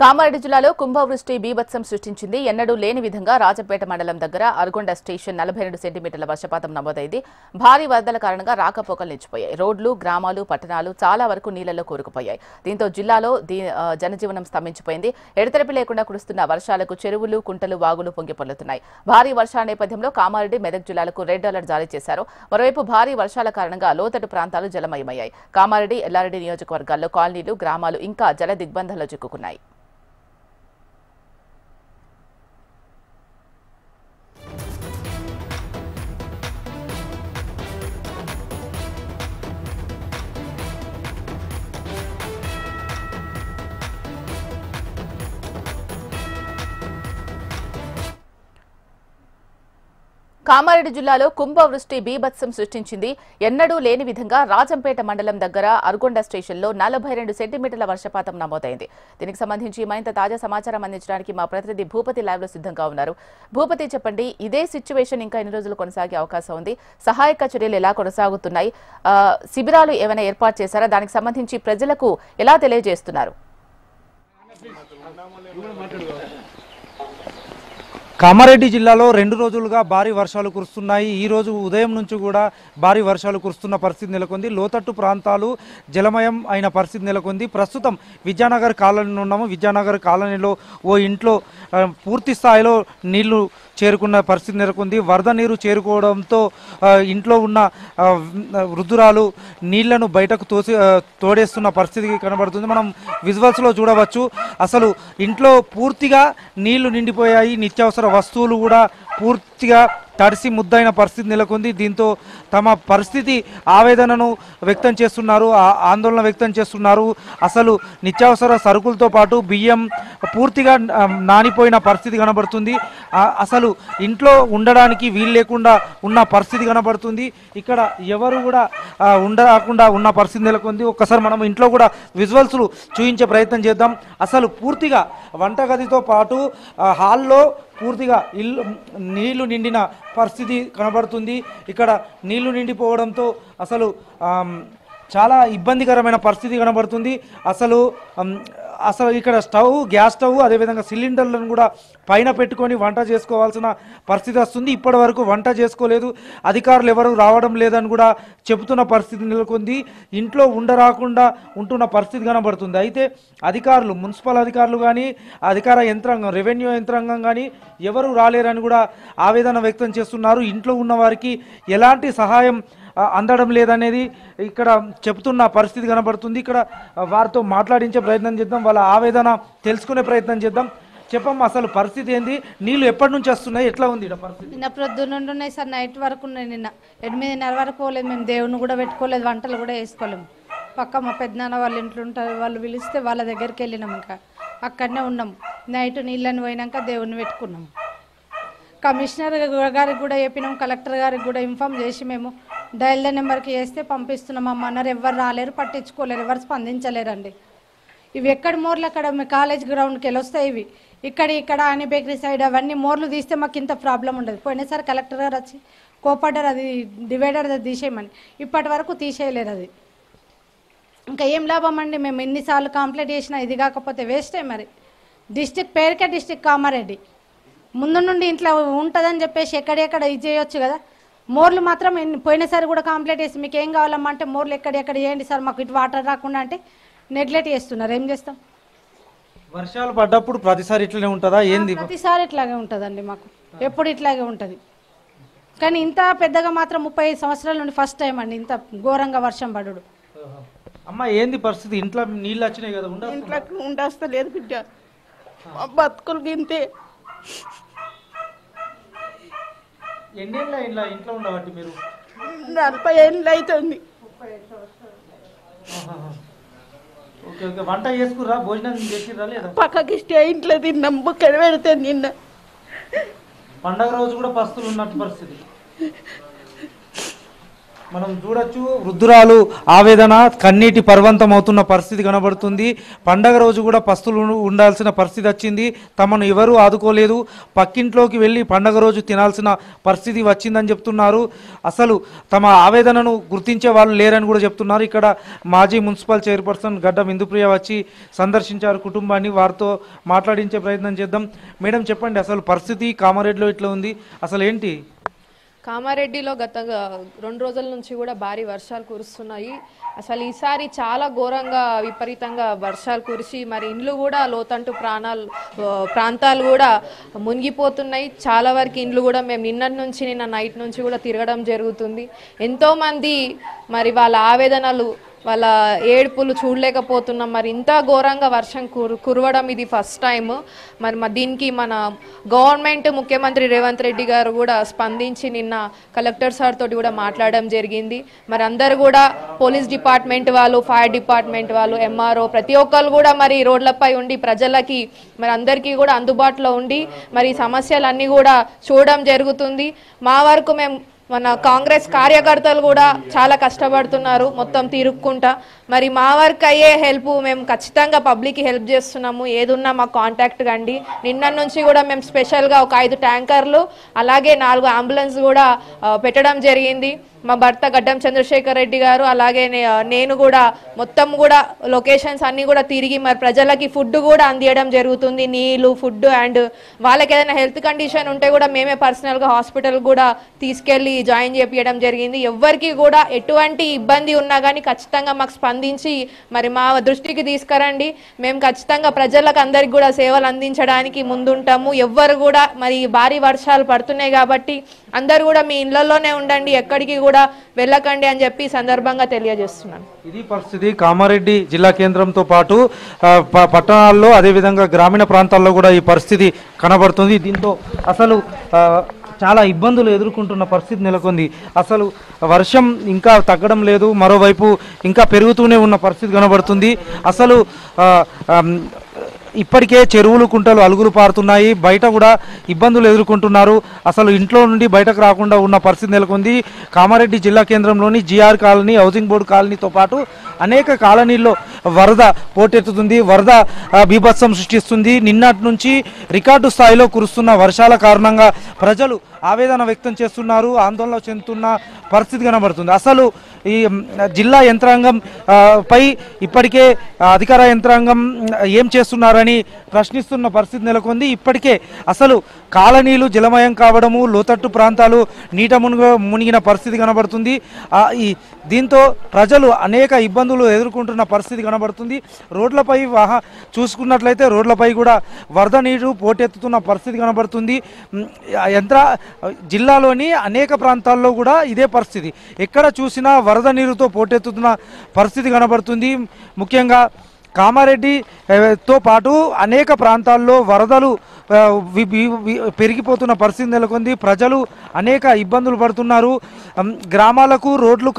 కామారెడ్డి జిల్లాలో కుంభవృష్టి బీభత్సం సృష్టించింది. ఎన్నడూ లేని విధంగా రాజంపేట మండలం దగ్గర అరగొండ స్టేషన్ 42 సెంటీమీటర్ల వర్షపాతం నమోదైంది. భారీ వరదల కారణంగా రాకపోకలు నిలిచిపోయాయి. రోడ్లు, గ్రామాలు, పట్టణాలు చాలా వరకు నీళ్లలో కూరుకుపోయాయి. దీంతో జిల్లాలో జనజీవనం స్తంభించిపోయింది. ఎడతెరిపి లేకుండా కురుస్తున్న వర్షాలకు చెరువులు, కుంటలు, వాగులు పొంగిపొర్లుతున్నాయి. భారీ వర్షాల నేపథ్యంలో కామారెడ్డి, మెదక్ జిల్లాలకు రెడ్ అలర్ట్ జారీ చేశారు. మరోవైపు భారీ వర్షాల కారణంగా లోతట్టు ప్రాంతాలు జలమయమయ్యాయి. కామారెడ్డి, ఎల్లారెడ్డి నియోజకవర్గాల్లో కాలనీలు, గ్రామాలు ఇంకా జల దిగ్బంధంలో చిక్కుకున్నాయి. కామారెడ్డి జిల్లాలో కుంభవృష్టి బీభత్సం సృష్టించింది. ఎన్నడూ లేని విధంగా రాజంపేట మండలం దగ్గర అరగొండ స్టేషన్లో 42 సెంటీమీటర్ల వర్షపాతం నమోదైంది. దీనికి సంబంధించి మరింత తాజా సమాచారం అందించడానికి మా ప్రతినిధి భూపతి లైవ్ లో సిద్ధంగా ఉన్నారు. భూపతి, చెప్పండి, ఇదే సిచ్యువేషన్ ఇంకా ఎన్ని రోజులు కొనసాగే అవకాశం ఉంది? సహాయక చర్యలు ఎలా కొనసాగుతున్నాయి? శిబిరాలు ఏమైనా ఏర్పాటు చేశారా? దానికి సంబంధించి ప్రజలకు ఎలా తెలియజేస్తున్నారు? కామారెడ్డి జిల్లాలో 2 రోజులుగా భారీ వర్షాలు కురుస్తున్నాయి. ఈ రోజు ఉదయం నుంచి కూడా భారీ వర్షాలు కురుస్తున్న పరిస్థితి నెలకొంది. లోతట్టు ప్రాంతాలు జలమయం అయిన పరిస్థితి నెలకొంది. ప్రస్తుతం విద్యానగర్ కాలనీలో ఉన్నాము. విద్యానగర్ కాలనీలో ఓ ఇంట్లో పూర్తి స్థాయిలో నీళ్లు చేరుకున్న పరిస్థితి నెలకొంది. వరద నీరు చేరుకోవడంతో ఇంట్లో ఉన్న వృద్ధురాలు నీళ్లను బయటకు తోడేస్తున్న పరిస్థితి కనబడుతుంది. మనం విజువల్స్లో చూడవచ్చు. అసలు ఇంట్లో పూర్తిగా నీళ్లు నిండిపోయాయి. నిత్యావసర వస్తువులు కూడా పూర్తిగా తడిసి ముద్దైన పరిస్థితి నెలకొంది. దీంతో తమ పరిస్థితి ఆవేదనను వ్యక్తం చేస్తున్నారు, ఆందోళన వ్యక్తం చేస్తున్నారు. అసలు నిత్యావసర సరుకులతో పాటు బియ్యం పూర్తిగా నానిపోయిన పరిస్థితి కనబడుతుంది. అసలు ఇంట్లో ఉండడానికి వీలు లేకుండా ఉన్న పరిస్థితి కనబడుతుంది. ఇక్కడ ఎవరు కూడా ఉండకుండా ఉన్న పరిస్థితి నెలకొంది. ఒక్కసారి మనం ఇంట్లో కూడా విజువల్స్లు చూపించే ప్రయత్నం చేద్దాం. అసలు పూర్తిగా వంటగదితో పాటు హాల్లో పూర్తిగా నీళ్లు నిండిన పరిస్థితి కనబడుతుంది. ఇక్కడ నీళ్లు నిండిపోవడంతో అసలు చాలా ఇబ్బందికరమైన పరిస్థితి కనబడుతుంది. అసలు ఇక్కడ గ్యాస్ స్టవ్ అదేవిధంగా సిలిండర్లను కూడా పైన పెట్టుకొని వంట చేసుకోవాల్సిన పరిస్థితి వస్తుంది. ఇప్పటి వరకు వంట చేసుకోలేదు, అధికారులు ఎవరు రావడం లేదని కూడా చెబుతున్న పరిస్థితి నెలకొంది. ఇంట్లో ఉండరాకుండా ఉంటున్న పరిస్థితి కనబడుతుంది. అయితే అధికారులు, మున్సిపల్ అధికారులు కానీ, అధికార యంత్రాంగం, రెవెన్యూ యంత్రాంగం కానీ ఎవరు రాలేరని కూడా ఆవేదన వ్యక్తం చేస్తున్నారు. ఇంట్లో ఉన్న వారికి ఎలాంటి సహాయం అందడం లేదనేది ఇక్కడ చెబుతున్న పరిస్థితి కనబడుతుంది. ఇక్కడ వారితో మాట్లాడించే ప్రయత్నం చేద్దాం, వాళ్ళ ఆవేదన తెలుసుకునే ప్రయత్నం చేద్దాం. చెప్పమ్మా, అసలు పరిస్థితి ఏంది? నీళ్లు ఎప్పటి నుంచి వస్తున్నాయి? ఎట్లా ఉంది పరిస్థితి? నిన్న ప్రొద్దున నుండి ఉన్నాయి సార్, నైట్ వరకు ఉన్నాయి. నిన్న 8:30 వరకు పోలేదు. మేము దేవుని కూడా పెట్టుకోలేదు, వంటలు కూడా వేసుకోలేము. పక్క మా పెద్దనాన్న వాళ్ళ ఇంట్లో ఉంటారు, వాళ్ళు పిలిస్తే వాళ్ళ దగ్గరికి వెళ్ళినాం. ఇంకా అక్కడనే ఉన్నాం. నైట్ నీళ్ళని పోయినాక దేవుని పెట్టుకున్నాం. కమిషనర్ గారికి కూడా చెప్పినాం, కలెక్టర్ గారికి కూడా ఇన్ఫామ్ చేసి మేము డయల్ నెంబర్కి వేస్తే పంపిస్తున్నాం అన్నారు. ఎవరు రాలేరు, పట్టించుకోలేరు, ఎవరు స్పందించలేరండి. ఇవి ఎక్కడ మోర్లు అక్కడ మీ కాలేజ్ గ్రౌండ్కి వెళ్ళి వస్తాయి. ఇవి ఇక్కడ అని బేకరీ సైడ్ అవన్నీ మోర్లు తీస్తే మాకు ఇంత ప్రాబ్లం ఉండదు. పోయినసారి కలెక్టర్ గారు వచ్చి కోపడ్డారు, అది డివైడర్ అది తీసేయమని. ఇప్పటి వరకు తీసేయలేరు. అది ఇంకా ఏం లాభం అండి? మేము ఎన్నిసార్లు కంప్లైంట్ చేసినా ఇది కాకపోతే వేస్టే. మరి డిస్టిక్ పేరుకే డిస్టిక్ కామారెడ్డి, ముందు నుండి ఇంట్లో ఉంటుందని చెప్పేసి ఎక్కడెక్కడ ఇది చేయొచ్చు కదా. మోర్లు మాత్రం పోయినసారి కూడా కంప్లైంట్ చేసి మీకు ఏం కావాలమ్మా అంటే మోర్లు ఎక్కడెక్కడ చేయండి సార్, మాకు ఇటు వాటర్ రాకుండా అంటే నెగ్లెక్ట్ చేస్తున్నారు. ఏం చేస్తాం? వర్షాలు పడ్డప్పుడు ప్రతిసారి ఇట్లానే ఉంటుందా ఏంది? ప్రతిసారి ఇట్లాగే ఉంటుందండి, మాకు ఎప్పుడు ఇట్లాగే ఉంటుంది. కానీ ఇంత పెద్దగా మాత్రం 35 సంవత్సరాల నుండి ఫస్ట్ టైం అండి ఇంత ఘోరంగా వర్షం పడుడు. అమ్మ, ఏంది పరిస్థితి? ఇంట్లో నీళ్ళు వచ్చినాయి కదా, ఇంట్లోకి ఉండస్తలేదు బిడ్డ, బతుకులు గింతే. ఎన్నేళ్ళ ఇంట్లో ఉండబట్టి మీరు? 40 ఏళ్ళు అవుతుంది. వంట చేసుకురా, భోజనం చేసిరా లేదా? పక్కకి స్టే ఇంట్లో తిన్నాం, బుక్కడ పెడితే నిన్న. పండగ రోజు కూడా పస్తులు ఉన్నట్టు పరిస్థితి. మనం చూడొచ్చు వృద్ధురాలు ఆవేదన కన్నీటి పర్వంతం అవుతున్న పరిస్థితి కనబడుతుంది. పండగ రోజు కూడా పస్తులు ఉండాల్సిన పరిస్థితి వచ్చింది. తమను ఎవరూ ఆదుకోలేదు. పక్కింట్లోకి వెళ్ళి పండగ రోజు తినాల్సిన పరిస్థితి వచ్చిందని చెప్తున్నారు. అసలు తమ ఆవేదనను గుర్తించే వాళ్ళు లేరని కూడా చెప్తున్నారు. ఇక్కడ మాజీ మున్సిపల్ చైర్పర్సన్ గడ్డం ఇందుప్రియ వచ్చి సందర్శించారు కుటుంబాన్ని. వారితో మాట్లాడించే ప్రయత్నం చేద్దాం. మేడం చెప్పండి, అసలు పరిస్థితి కామారెడ్డిలో ఇట్లా ఉంది, అసలు ఏంటి? కామారెడ్డిలో గత 2 రోజుల నుంచి కూడా భారీ వర్షాలు కురుస్తున్నాయి. అసలు ఈసారి చాలా ఘోరంగా విపరీతంగా వర్షాలు కురిసి మరి ఇండ్లు కూడా లోతంటు ప్రాంతాలు కూడా మునిగిపోతున్నాయి. చాలా వరకు ఇండ్లు కూడా మేము నిన్న నైట్ నుంచి కూడా తిరగడం జరుగుతుంది. ఎంతోమంది మరి వాళ్ళ ఆవేదనలు వాళ్ళ ఏడుపులు చూడలేకపోతున్నాం. మరి ఇంత ఘోరంగా వర్షం కురవడం ఇది ఫస్ట్ టైం. మరి దీనికి మన గవర్నమెంట్ ముఖ్యమంత్రి రేవంత్ రెడ్డి గారు కూడా స్పందించి నిన్న కలెక్టర్ సార్ తోటి కూడా మాట్లాడడం జరిగింది. మరి అందరు కూడా పోలీస్ డిపార్ట్మెంట్ వాళ్ళు, ఫైర్ డిపార్ట్మెంట్ వాళ్ళు, ఎంఆర్ఓ ప్రతి ఒక్కరు కూడా మరి రోడ్లపై ఉండి ప్రజలకి మరి అందరికీ కూడా అందుబాటులో ఉండి మరి సమస్యలన్నీ కూడా చూడడం జరుగుతుంది. మా వరకు మేము మన కాంగ్రెస్ కార్యకర్తలు కూడా చాలా కష్టపడుతున్నారు మొత్తం తిరుక్కుంటా. మరి మా వర్క్ అయ్యే హెల్ప్ మేము ఖచ్చితంగా పబ్లిక్కి హెల్ప్ చేస్తున్నాము. ఏదున్నా మాకు కాంటాక్ట్ కండి. నిన్న నుంచి కూడా మేము స్పెషల్గా ఒక 5 ట్యాంకర్లు అలాగే 4 అంబులెన్స్ కూడా పెట్టడం జరిగింది. మా భర్త గడ్డం చంద్రశేఖర్ రెడ్డి గారు అలాగే నేను కూడా మొత్తం కూడా లొకేషన్స్ అన్నీ కూడా తిరిగి మరి ప్రజలకి ఫుడ్ కూడా అందియడం జరుగుతుంది. నీళ్ళు, ఫుడ్ అండ్ వాళ్ళకి ఏదైనా హెల్త్ కండిషన్ ఉంటే కూడా మేమే పర్సనల్గా హాస్పిటల్ కూడా తీసుకెళ్ళి జాయిన్ చేపించడం జరిగింది. ఎవరికి కూడా ఎటువంటి ఇబ్బంది ఉన్నా కానీ ఖచ్చితంగా మాకు స్పందించి మరి మా దృష్టికి తీసుకురండి. మేము ఖచ్చితంగా ప్రజలకు అందరికి కూడా సేవలు అందించడానికి ముందుంటాము. ఎవ్వరు కూడా మరి భారీ వర్షాలు పడుతున్నాయి కాబట్టి అందరు కూడా మీ ఇళ్లలోనే ఉండండి, ఎక్కడికి కూడా వెళ్ళకండి అని చెప్పి సందర్భంగా తెలియజేస్తున్నాను. ఇది పరిస్థితి కామారెడ్డి జిల్లా కేంద్రంతో పాటు పట్టణాల్లో అదేవిధంగా గ్రామీణ ప్రాంతాల్లో కూడా ఈ పరిస్థితి కనబడుతుంది. దీంతో అసలు చాలా ఇబ్బందులు ఎదుర్కొంటున్న పరిస్థితి నెలకొంది. అసలు వర్షం ఇంకా తగ్గడం లేదు, మరోవైపు ఇంకా పెరుగుతూనే ఉన్న పరిస్థితి కనబడుతుంది. అసలు ఇప్పటికే చెరువులు, కుంటలు అలుగులు పారుతున్నాయి. బయట కూడా ఇబ్బందులు ఎదుర్కొంటున్నారు. అసలు ఇంట్లో నుండి బయటకు రాకుండా ఉన్న పరిస్థితి నెలకొంది. కామారెడ్డి జిల్లా కేంద్రంలోని జిఆర్ కాలనీ, హౌసింగ్ బోర్డు కాలనీతో పాటు అనేక కాలనీల్లో వరద పోటెత్తుతుంది. వరద బీభత్సం సృష్టిస్తుంది. నిన్నటి నుంచి రికార్డు స్థాయిలో కురుస్తున్న వర్షాల కారణంగా ప్రజలు ఆవేదన వ్యక్తం చేస్తున్నారు, ఆందోళన చెందుతున్న పరిస్థితి కనబడుతుంది. అసలు ఈ జిల్లా యంత్రాంగం పై ఇప్పటికే అధికార యంత్రాంగం ఏం చేస్తున్నారని ప్రశ్నిస్తున్న పరిస్థితి నెలకొంది. ఇప్పటికే అసలు కాలనీలు జలమయం కావడము, లోతట్టు ప్రాంతాలు నీట మునిగిన పరిస్థితి కనబడుతుంది. దీంతో ప్రజలు అనేక ఇబ్బందులు ఎదుర్కొంటున్న పరిస్థితి కనబడుతుంది. రోడ్లపై చూసుకున్నట్లయితే రోడ్లపై కూడా వరద నీరు పోటెత్తుతున్న పరిస్థితి కనబడుతుంది. జిల్లాలోని అనేక ప్రాంతాల్లో కూడా ఇదే పరిస్థితి. ఎక్కడ చూసినా వరద నీరుతో పోటెత్తుతున్న పరిస్థితి కనబడుతుంది. ముఖ్యంగా కామారెడ్డితో పాటు అనేక ప్రాంతాల్లో వరదలు పెరిగిపోతున్న పరిస్థితి నెలకొంది. ప్రజలు అనేక ఇబ్బందులు పడుతున్నారు. గ్రామాలకు రోడ్లు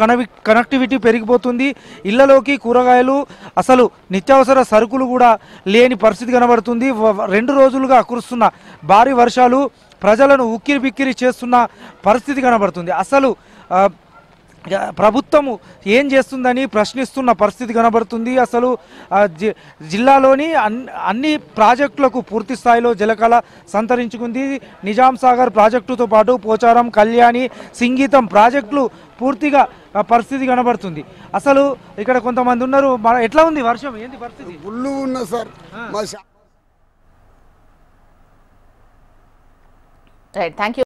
కనెక్టివిటీ పెరిగిపోతుంది. ఇళ్లలోకి కూరగాయలు, అసలు నిత్యావసర సరుకులు కూడా లేని పరిస్థితి కనబడుతుంది. 2 రోజులుగా కురుస్తున్న భారీ వర్షాలు ప్రజలను ఉక్కిరి బిక్కిరి చేస్తున్న పరిస్థితి కనబడుతుంది. అసలు ప్రభుత్వము ఏం చేస్తుందని ప్రశ్నిస్తున్న పరిస్థితి కనబడుతుంది. అసలు జిల్లాలోని అన్ని ప్రాజెక్టులకు పూర్తి స్థాయిలో జలకళ సంతరించుకుంది. నిజాం సాగర్ ప్రాజెక్టుతో పాటు పోచారం, కళ్యాణి, సింగీతం ప్రాజెక్టులు పూర్తిగా పరిస్థితి కనబడుతుంది. అసలు ఇక్కడ కొంతమంది ఉన్నారు. ఎట్లా ఉంది వర్షం, ఏంది పరిస్థితి? ఫుల్లు ఉన్నా సార్. Right, thank you.